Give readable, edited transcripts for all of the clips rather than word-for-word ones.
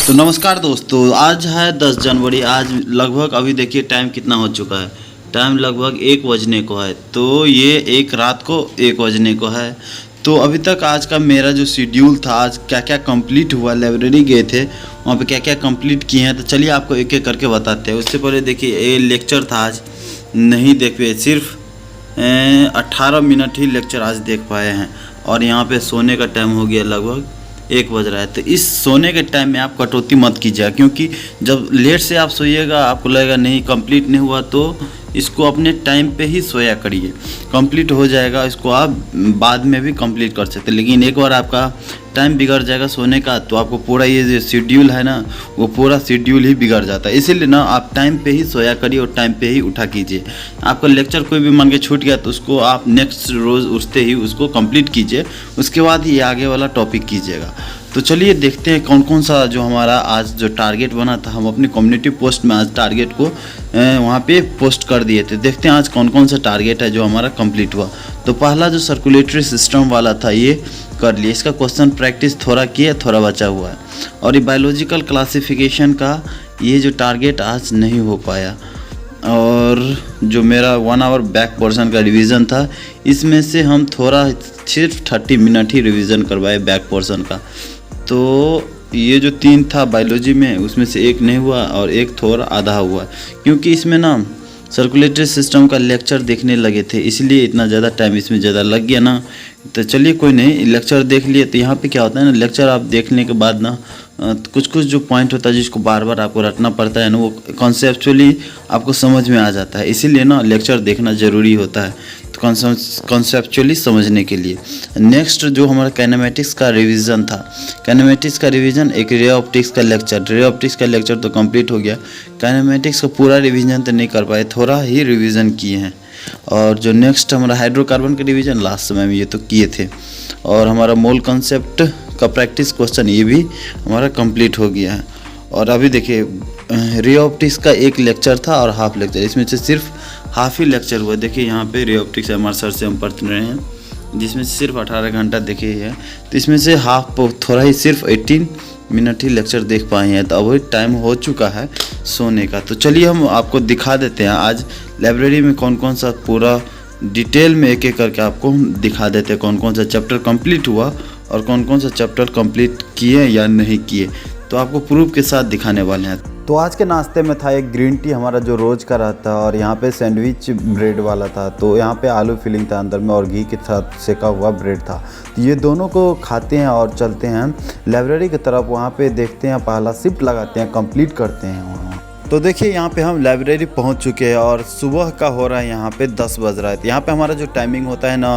तो नमस्कार दोस्तों, आज है 10 जनवरी। आज लगभग अभी देखिए टाइम कितना हो चुका है। टाइम लगभग 1 बजने को है। तो ये एक रात को 1 बजने को है। तो अभी तक आज का मेरा जो शेड्यूल था, आज क्या क्या कंप्लीट हुआ, लाइब्रेरी गए थे वहाँ पे क्या क्या कंप्लीट किए हैं, तो चलिए आपको एक एक करके बताते हैं। उससे पहले देखिए ये लेक्चर था, आज नहीं देख पाए, सिर्फ 18 मिनट ही लेक्चर आज देख पाए हैं। और यहाँ पे सोने का टाइम हो गया, लगभग 1 बज रहा है। तो इस सोने के टाइम में आप कटौती मत कीजिएगा, क्योंकि जब लेट से आप सोइएगा आपको लगेगा नहीं कंप्लीट नहीं हुआ, तो इसको अपने टाइम पे ही सोया करिए, कंप्लीट हो जाएगा। इसको आप बाद में भी कंप्लीट कर सकते हैं, लेकिन एक बार आपका टाइम बिगड़ जाएगा सोने का तो आपको पूरा ये जो शेड्यूल है ना, वो पूरा शेड्यूल ही बिगड़ जाता है। इसीलिए ना आप टाइम पे ही सोया करिए और टाइम पे ही उठा कीजिए। आपका लेक्चर कोई भी मान के छूट गया तो उसको आप नेक्स्ट रोज़ उठते ही उसको कंप्लीट कीजिए, उसके बाद ही आगे वाला टॉपिक कीजिएगा। तो चलिए देखते हैं कौन कौन सा जो हमारा आज जो टारगेट बना था। हम अपनी कम्युनिटी पोस्ट में आज टारगेट को वहाँ पे पोस्ट कर दिए थे। देखते हैं आज कौन कौन सा टारगेट है जो हमारा कंप्लीट हुआ। तो पहला जो सर्कुलेटरी सिस्टम वाला था ये कर लिए, इसका क्वेश्चन प्रैक्टिस थोड़ा किया, थोड़ा बचा हुआ है। और ये बायोलॉजिकल क्लासिफिकेशन का ये जो टारगेट आज नहीं हो पाया। और जो मेरा 1 आवर बैक पोर्शन का रिवीजन था, इसमें से हम थोड़ा सिर्फ 30 मिनट ही रिवीजन करवाए बैक पोर्शन का। तो ये जो 3 था बायोलॉजी में, उसमें से 1 नहीं हुआ और 1 थोड़ा आधा हुआ, क्योंकि इसमें ना सर्कुलेटरी सिस्टम का लेक्चर देखने लगे थे, इसलिए इतना ज़्यादा टाइम इसमें ज़्यादा लग गया ना। तो चलिए कोई नहीं, लेक्चर देख लिए। तो यहाँ पे क्या होता है ना, लेक्चर आप देखने के बाद ना कुछ कुछ जो पॉइंट होता है जिसको बार बार आपको रटना पड़ता है ना, वो कॉन्सेप्चुअली आपको समझ में आ जाता है। इसीलिए ना लेक्चर देखना ज़रूरी होता है, तो कॉन्सेप्चुअली समझने के लिए। नेक्स्ट जो हमारा काइनेमेटिक्स का रिवीजन था, काइनेमेटिक्स का रिवीजन, एक रे ऑप्टिक्स का लेक्चर, रे ऑप्टिक्स का लेक्चर तो कंप्लीट हो गया। काइनेमेटिक्स का पूरा रिवीजन तो नहीं कर पाए, थोड़ा ही रिवीजन किए हैं। और जो नेक्स्ट हमारा हाइड्रोकार्बन का रिवीजन लास्ट समय में ये तो किए थे। और हमारा मोल कॉन्सेप्ट का प्रैक्टिस क्वेश्चन ये भी हमारा कंप्लीट हो गया है। और अभी देखिए रे ऑप्टिक्स का 1 लेक्चर था और हाफ लेक्चर, इसमें से सिर्फ हाफ ही लेक्चर हुआ। देखिए यहाँ पे रे ऑप्टिक्स हमारे सर से हम पढ़ रहे हैं, जिसमें से सिर्फ 18 घंटा देखे है। तो इसमें से हाफ थोड़ा ही सिर्फ 18 मिनट ही लेक्चर देख पाए हैं। तो अभी टाइम हो चुका है सोने का। तो चलिए हम आपको दिखा देते हैं आज लाइब्रेरी में कौन कौन सा पूरा डिटेल में एक एक करके आपको दिखा देते हैं कौन कौन सा चैप्टर कंप्लीट हुआ और कौन कौन सा चैप्टर कंप्लीट किए या नहीं किए। तो आपको प्रूफ के साथ दिखाने वाले हैं। तो आज के नाश्ते में था एक ग्रीन टी हमारा जो रोज़ का रहता है, और यहाँ पे सैंडविच ब्रेड वाला था। तो यहाँ पे आलू फिलिंग था अंदर में और घी के साथ सेका हुआ ब्रेड था। तो ये दोनों को खाते हैं और चलते हैं लाइब्रेरी की तरफ। वहाँ पे देखते हैं, पहला शिफ्ट लगाते हैं, कंप्लीट करते हैं वहाँ। तो देखिए यहाँ पे हम लाइब्रेरी पहुँच चुके हैं और सुबह का हो रहा है, यहाँ पे 10 बज रहा है। तो यहाँ पे हमारा जो टाइमिंग होता है ना,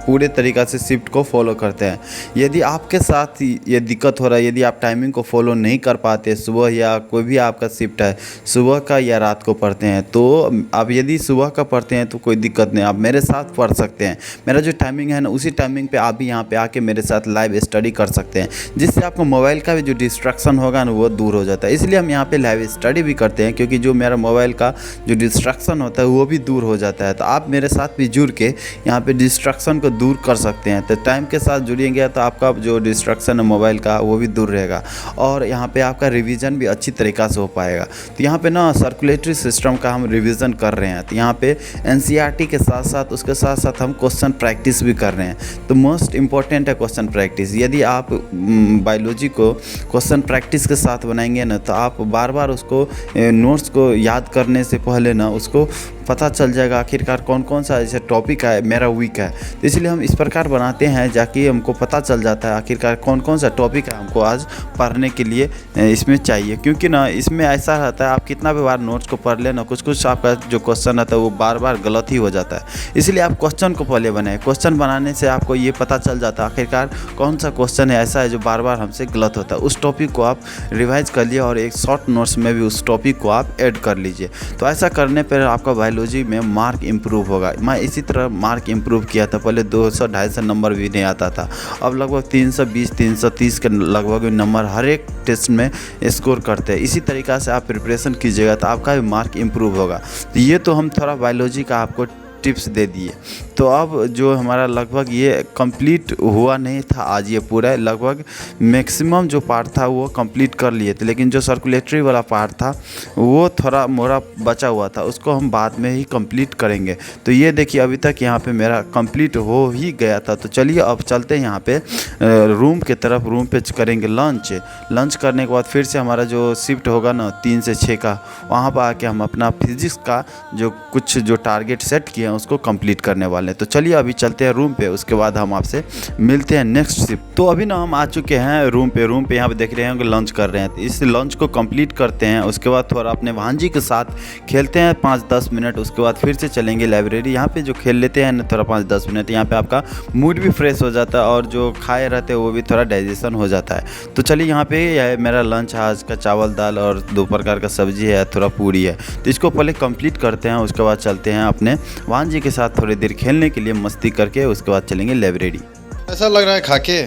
पूरे तरीक़ा से शिफ्ट को फॉलो करते हैं। यदि आपके साथ ये दिक्कत हो रहा है, यदि आप टाइमिंग को फॉलो नहीं कर पाते, सुबह या कोई भी आपका शिफ्ट है सुबह का या रात को पढ़ते हैं, तो आप यदि सुबह का पढ़ते हैं तो कोई दिक्कत नहीं, आप मेरे साथ पढ़ सकते हैं। मेरा जो टाइमिंग है ना, उसी टाइमिंग पर आप भी यहाँ पर आके मेरे साथ लाइव स्टडी कर सकते हैं, जिससे आपको मोबाइल का भी जो डिस्ट्रैक्शन होगा ना वो दूर हो जाता है। इसलिए हम यहाँ पर लाइव स्टडी भी करते हैं, क्योंकि जो मेरा मोबाइल का जो डिस्ट्रैक्शन होता है वो भी दूर हो जाता है। तो आप मेरे साथ भी जुड़ के यहाँ पे डिस्ट्रैक्शन को दूर कर सकते हैं। तो टाइम के साथ जुड़ेंगे तो आपका जो डिस्ट्रैक्शन है मोबाइल का वो भी दूर रहेगा, और यहाँ पे आपका रिवीजन भी अच्छी तरीक़ा से हो पाएगा। तो यहाँ पे ना सर्कुलेटरी सिस्टम का हम रिवीजन कर रहे हैं। तो यहाँ पे एनसीईआरटी के साथ साथ उसके साथ साथ हम क्वेश्चन प्रैक्टिस भी कर रहे हैं। तो मोस्ट इम्पॉर्टेंट है क्वेश्चन प्रैक्टिस। यदि आप बायोलॉजी को क्वेश्चन प्रैक्टिस के साथ बनाएंगे ना, तो आप बार बार उसको नोट्स को याद करने से पहले ना उसको पता चल जाएगा आखिरकार कौन कौन सा ऐसा टॉपिक है मेरा वीक है। तो इसलिए हम इस प्रकार बनाते हैं, जाकि हमको पता चल जाता है आखिरकार कौन कौन सा टॉपिक है हमको आज पढ़ने के लिए इसमें चाहिए। क्योंकि ना इसमें ऐसा रहता है, आप कितना भी बार नोट्स को पढ़ लेना, कुछ कुछ आपका जो क्वेश्चन रहता है वो बार बार गलत ही हो जाता है। इसलिए आप क्वेश्चन को पहले बनाएं। क्वेश्चन बनाने से आपको ये पता चल जाता है आखिरकार कौन सा क्वेश्चन है ऐसा है जो बार बार हमसे गलत होता है। उस टॉपिक को आप रिवाइज कर लिए और एक शॉर्ट नोट्स में भी उस टॉपिक को आप ऐड कर लीजिए। तो ऐसा करने पर आपका बायोलॉजी में मार्क इम्प्रूव होगा। मैं इसी तरह मार्क इम्प्रूव किया था, पहले 200-250 नंबर भी नहीं आता था, अब लगभग 320-330 के लगभग नंबर हर एक टेस्ट में स्कोर करते हैं। इसी तरीक़ा से आप प्रिपरेशन कीजिएगा तो आपका भी मार्क इम्प्रूव होगा। तो ये तो हम थोड़ा बायोलॉजी का आपको टिप्स दे दिए। तो अब जो हमारा लगभग ये कंप्लीट हुआ नहीं था आज ये पूरा, लगभग मैक्सिमम जो पार्ट था वो कंप्लीट कर लिए थे, लेकिन जो सर्कुलेटरी वाला पार्ट था वो थोड़ा मोड़ा बचा हुआ था, उसको हम बाद में ही कंप्लीट करेंगे। तो ये देखिए अभी तक यहाँ पे मेरा कंप्लीट हो ही गया था। तो चलिए अब चलते हैं यहाँ पे रूम के तरफ। रूम पे करेंगे लंच करने के बाद फिर से हमारा जो शिफ्ट होगा ना 3 से 6 का, वहाँ पर आके हम अपना फिजिक्स का जो टारगेट सेट किए हैं उसको कंप्लीट करने वाले हैं। तो चलिए अभी चलते हैं रूम पे, उसके बाद हम आपसे मिलते हैं नेक्स्ट शिफ्ट। तो अभी ना हम आ चुके हैं रूम पे यहाँ पे देख रहे हैं कि लंच कर रहे हैं। तो इस लंच को कंप्लीट करते हैं, उसके बाद थोड़ा अपने भांजी के साथ खेलते हैं 5-10 मिनट, उसके बाद फिर से चलेंगे लाइब्रेरी। यहाँ पे जो खेल लेते हैं ना थोड़ा 5-10 मिनट, यहाँ पे आपका मूड भी फ्रेश हो जाता है और जो खाए रहते हैं वो भी थोड़ा डाइजेशन हो जाता है। तो चलिए यहाँ पे यह मेरा लंच आज का चावल दाल और 2 प्रकार का सब्जी है, थोड़ा पूरी है। तो इसको पहले कंप्लीट करते हैं, उसके बाद चलते हैं अपने भांजी के साथ थोड़ी देर खेलने के लिए, मस्ती करके उसके बाद चलेंगे लाइब्रेरी। ऐसा लग रहा है खा के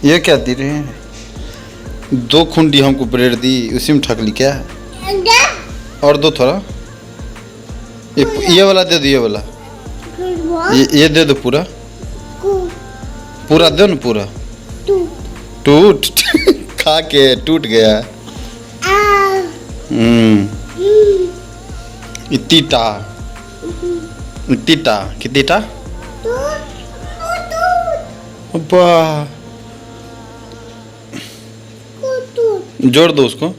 ये क्या दे रहे हैं? 2 खुंडी हमको ब्रेड दी, उसी में ठक ली क्या है? और दो थोड़ा ये वाला दे दो, ये वाला ये दे दो, पूरा दो ना, पूरा टूट खा के टूट गया। इतीटा कितीटा वाह, जोड़ दो उसको।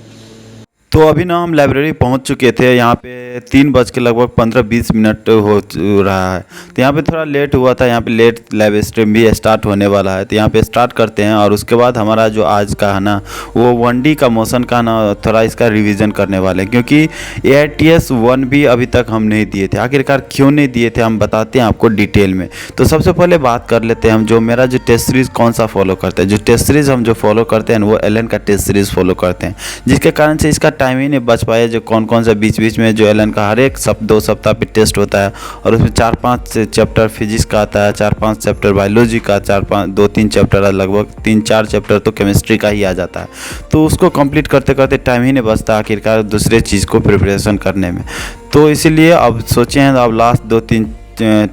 तो अभी ना हम लाइब्रेरी पहुंच चुके थे। यहाँ पे 3 बज के लगभग 15-20 मिनट हो रहा है। तो यहाँ पे थोड़ा लेट हुआ था, यहाँ पे लेट लाइव स्ट्रीम भी स्टार्ट होने वाला है। तो यहाँ पे स्टार्ट करते हैं और उसके बाद हमारा जो आज का है ना वो 1D का मोशन का ना थोड़ा इसका रिवीजन करने वाले हैं, क्योंकि AITS 1 भी अभी तक हम नहीं दिए थे। आखिरकार क्यों नहीं दिए थे हम बताते हैं आपको डिटेल में। तो सबसे पहले बात कर लेते हैं हम जो मेरा जो टेस्ट सीरीज़ कौन सा फॉलो करते हैं। जो टेस्ट सीरीज़ हम जो फॉलो करते हैं वो एलन का टेस्ट सीरीज़ फॉलो करते हैं, जिसके कारण से इसका टाइम ही नहीं बच पाया। जो कौन सा बीच में जो एलन का हर एक 2 सप्ताह पे टेस्ट होता है और उसमें 4-5 चैप्टर फिजिक्स का आता है, 4-5 चैप्टर बायोलॉजी का, 2-3 चैप्टर, लगभग 3-4 चैप्टर तो केमिस्ट्री का ही आ जाता है। तो उसको कंप्लीट करते करते टाइम ही नहीं बचता आखिरकार दूसरे चीज़ को प्रिपरेशन करने में। तो इसीलिए अब सोचे हैं अब लास्ट 2-3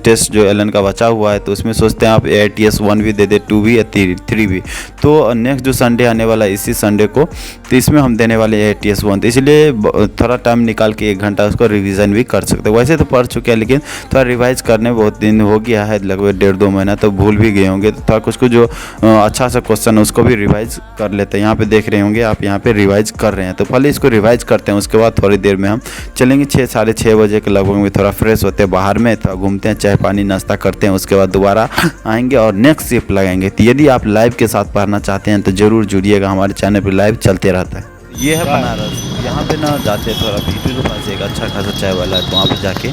टेस्ट जो एलन का बचा हुआ है तो उसमें सोचते हैं आप AITS 1 भी दे दे, 2 भी या 3 भी। तो नेक्स्ट जो संडे आने वाला है इसी संडे को, तो इसमें हम देने वाले AITS 1। तो इसलिए थोड़ा टाइम निकाल के 1 घंटा उसको रिवीजन भी कर सकते हैं। वैसे तो पढ़ चुके हैं लेकिन थोड़ा रिवाइज करने बहुत दिन हो गया है, लगभग 1.5-2 महीना, तो भूल भी गए होंगे। तो थोड़ा कुछ जो अच्छा सा क्वेश्चन है उसको भी रिवाइज कर लेते हैं। यहाँ पे देख रहे होंगे आप, यहाँ पे रिवाइज कर रहे हैं। तो पहले इसको रिवाइज करते हैं, उसके बाद थोड़ी देर में हम चलेंगे 6-6:30 बजे के लगभग में, थोड़ा फ्रेश होते हैं बाहर में, थोड़ा घूमते हैं, चाय पानी नाश्ता करते हैं, उसके बाद दोबारा आएंगे और नेक्स्ट शिफ्ट लगाएंगे। तो यदि आप लाइव के साथ पढ़ना चाहते हैं तो ज़रूर जुड़िएगा, हमारे चैनल पर लाइव चलते रहता है। ये है बनारस। यहाँ पे ना जाते थोड़ा पीटू के पास एक अच्छा खासा चाय वाला है, तो वहाँ पे जाके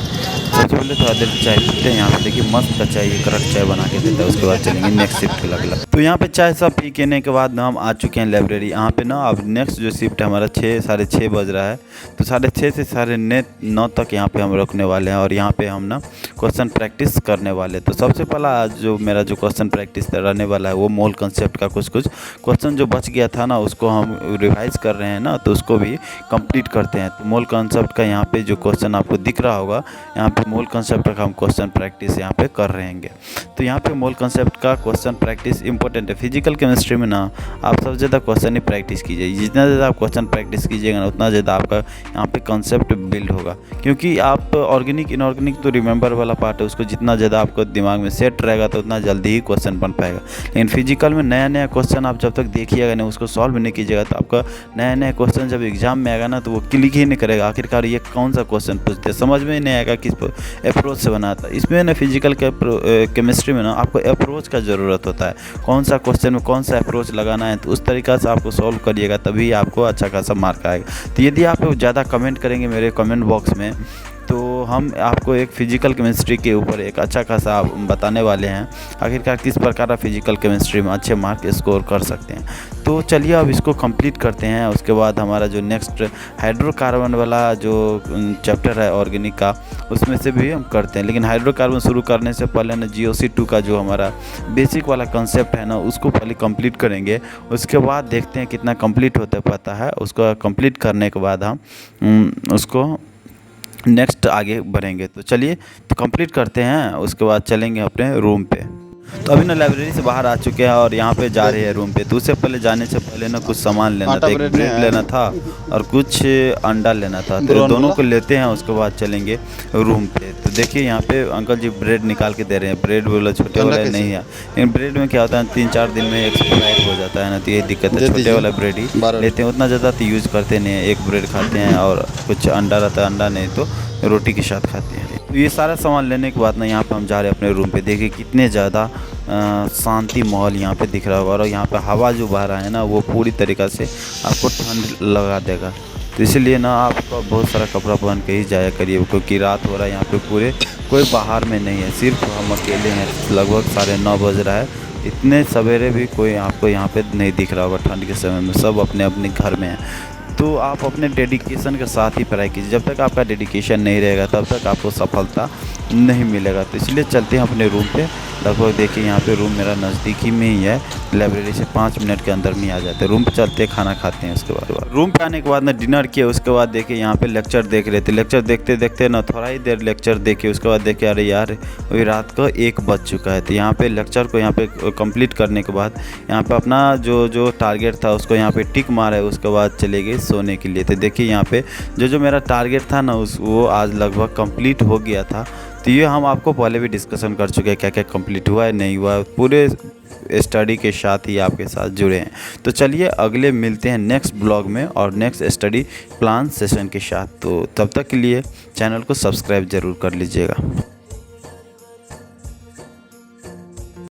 सबसे पहले थोड़ा देर चाय पीते हैं। यहाँ पे देखिए मस्त चाय, ये कड़क चाय बना के देता है। उसके बाद चलेंगे नेक्स्ट शिफ्ट लग। तो यहाँ पे चाय सब पी के के बाद ना हम आ चुके हैं लाइब्रेरी। यहाँ पे ना अब नेक्स्ट जो शिफ्ट है हमारा 6-6:30 बज रहा है, तो 6:30 से 9:30 तक यहाँ पे हम रुकने वाले हैं और यहाँ पे हम ना क्वेश्चन प्रैक्टिस करने वाले। तो सबसे पहला जो मेरा जो क्वेश्चन प्रैक्टिस रहने वाला है वो मोल कंसेप्ट का कुछ क्वेश्चन जो बच गया था ना उसको हम रिवाइज कर रहे हैं ना, तो उसको भी कंप्लीट करते हैं। तो मोल कंसेप्ट का यहाँ पे जो क्वेश्चन आपको दिख रहा होगा, यहाँ पे मोल कंसेप्ट का हम क्वेश्चन प्रैक्टिस यहाँ पे कर रहे हैं। तो यहाँ पे मोल कंसेप्ट का क्वेश्चन प्रैक्टिस इंपॉर्टेंट है। फिजिकल केमिस्ट्री में ना आप सबसे ज़्यादा क्वेश्चन ही प्रैक्टिस कीजिए। जितना ज़्यादा आप क्वेश्चन प्रैक्टिस कीजिएगा ना उतना ज़्यादा आपका यहाँ पे कंसेप्ट बिल्ड होगा, क्योंकि आप ऑर्गेनिक इनऑर्गेनिक तो रिमेंबर वाला पार्ट है, उसको जितना ज़्यादा आपको दिमाग में सेट रहेगा तो उतना जल्दी ही क्वेश्चन बन पाएगा। लेकिन फिजिकल में नया क्वेश्चन आप जब तक देखिएगा नहीं, उसको सॉल्व नहीं कीजिएगा, तो आपका नया क्वेश्चन जब एग्जाम में आएगा ना तो वो क्लिक ही नहीं करेगा। आखिरकार ये कौन सा क्वेश्चन पूछते, समझ में ही नहीं आएगा किस अप्रोच से बना था। इसमें ना फिजिकल केमिस्ट्री में ना आपको अप्रोच का ज़रूरत होता है, कौन सा क्वेश्चन में कौन सा अप्रोच लगाना है, तो उस तरीक़ा से आपको सॉल्व करिएगा तभी आपको अच्छा खासा मार्क आएगा। तो यदि आप ज़्यादा कमेंट करेंगे मेरे कमेंट बॉक्स में तो हम आपको एक फ़िजिकल केमिस्ट्री के ऊपर एक अच्छा खासा बताने वाले हैं, आखिरकार किस प्रकार आप फिजिकल केमिस्ट्री में अच्छे मार्क स्कोर कर सकते हैं। तो चलिए अब इसको कंप्लीट करते हैं। उसके बाद हमारा जो नेक्स्ट हाइड्रोकार्बन वाला जो चैप्टर है ऑर्गेनिक का, उसमें से भी हम करते हैं। लेकिन हाइड्रोकार्बन शुरू करने से पहले ना GOC2 का जो हमारा बेसिक वाला कंसेप्ट है ना उसको पहले कंप्लीट करेंगे। उसके बाद देखते हैं कितना कंप्लीट होता पता है। उसको कंप्लीट करने के बाद हम उसको नेक्स्ट आगे बढ़ेंगे। तो चलिए तो कंप्लीट करते हैं, उसके बाद चलेंगे अपने रूम पे। तो अभी ना लाइब्रेरी से बाहर आ चुके हैं और यहाँ पे जा रहे हैं रूम पे। तो उससे पहले जाने से पहले ना कुछ सामान लेना था, एक ब्रेड लेना था और कुछ अंडा लेना था। तो दोनों को लेते हैं, उसके बाद चलेंगे रूम पे। तो देखिए यहाँ पे अंकल जी ब्रेड निकाल के दे रहे हैं। ब्रेड वाला छोटे वाला नहीं है, लेकिन ब्रेड में क्या होता है 3-4 दिन में एक्सपायर हो जाता है ना, तो ये दिक्कत है। छोटे वाला ब्रेड ही लेते हैं, उतना ज़्यादा तो यूज़ करते नहीं है। एक ब्रेड खाते हैं और कुछ अंडा रहता है, अंडा नहीं तो रोटी के साथ खाते हैं। तो ये सारा सामान लेने के बाद ना यहाँ पे हम जा रहे हैं अपने रूम पे। देखिए कितने ज़्यादा शांति माहौल यहाँ पे दिख रहा होगा और यहाँ पे हवा जो बह रहा है ना वो पूरी तरीक़ा से आपको ठंड लगा देगा। तो इसलिए ना आपको बहुत सारा कपड़ा पहन के ही जाया करिए, क्योंकि रात हो रहा है यहाँ पे, पूरे कोई बाहर में नहीं है, सिर्फ हम अकेले हैं। लगभग 9:30 बज रहा है, इतने सवेरे भी कोई आपको यहाँ पे नहीं दिख रहा होगा ठंड के समय में, सब अपने अपने घर में हैं। तो आप अपने डेडिकेशन के साथ ही पढ़ाई कीजिए। जब तक आपका डेडिकेशन नहीं रहेगा तब तक आपको सफलता नहीं मिलेगा। तो इसलिए चलते हैं अपने रूम पे। लगभग देखिए यहाँ पे रूम मेरा नज़दीक ही में ही है, लाइब्रेरी से 5 मिनट के अंदर में आ जाते हैं। रूम पे चलते हैं, खाना खाते हैं। उसके बाद रूम पे आने के बाद ना डिनर किया। उसके बाद देखिए यहाँ पे लेक्चर देख रहे थे। लेक्चर देखते देखते ना थोड़ा ही देर लेक्चर देखे, उसके बाद देखे अरे यार अभी रात को 1 बज चुका है। तो यहाँ पे लेक्चर को यहाँ पे कंप्लीट करने के बाद यहाँ पे अपना जो टारगेट था उसको यहाँ पे टिक मारा, उसके बाद चले गए सोने के लिए। तो देखिए यहाँ पे जो मेरा टारगेट था ना वो आज लगभग कंप्लीट हो गया था। तो ये हम आपको पहले भी डिस्कशन कर चुके हैं, क्या क्या कंप्लीट हुआ है नहीं हुआ है, पूरे स्टडी के साथ ही आपके साथ जुड़े हैं। तो चलिए अगले मिलते हैं नेक्स्ट ब्लॉग में और नेक्स्ट स्टडी प्लान सेशन के साथ। तो तब तक के लिए चैनल को सब्सक्राइब ज़रूर कर लीजिएगा।